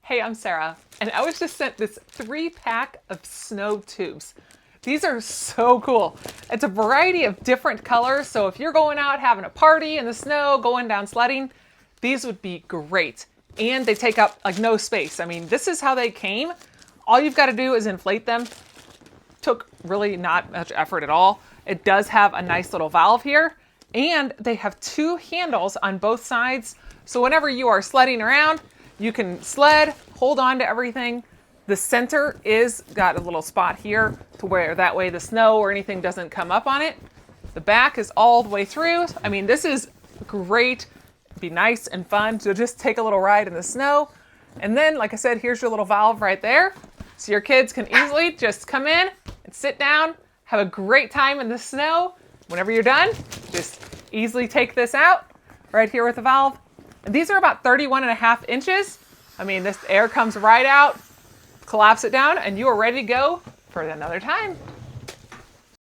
Hey, I'm Sarah, and I was just sent this 3-pack of snow tubes. These are so cool. It's a variety of different colors, so if you're going out having a party in the snow, going down sledding, these would be great. And they take up like no space. I mean, this is how they came. All you've got to do is inflate them. Took really not much effort at all. It does have a nice little valve here, and they have 2 handles on both sides. So whenever you are sledding around, you can sled, hold on to everything. The center is got a little spot here to where that way the snow or anything doesn't come up on it. The back is all the way through. I mean, this is great. Be nice and fun to just take a little ride in the snow. And then, like I said, here's your little valve right there. So your kids can easily just come in and sit down, have a great time in the snow. Whenever you're done, just easily take this out right here with the valve. And these are about 31.5 inches. I mean, this air comes right out, collapse it down, and you are ready to go for another time.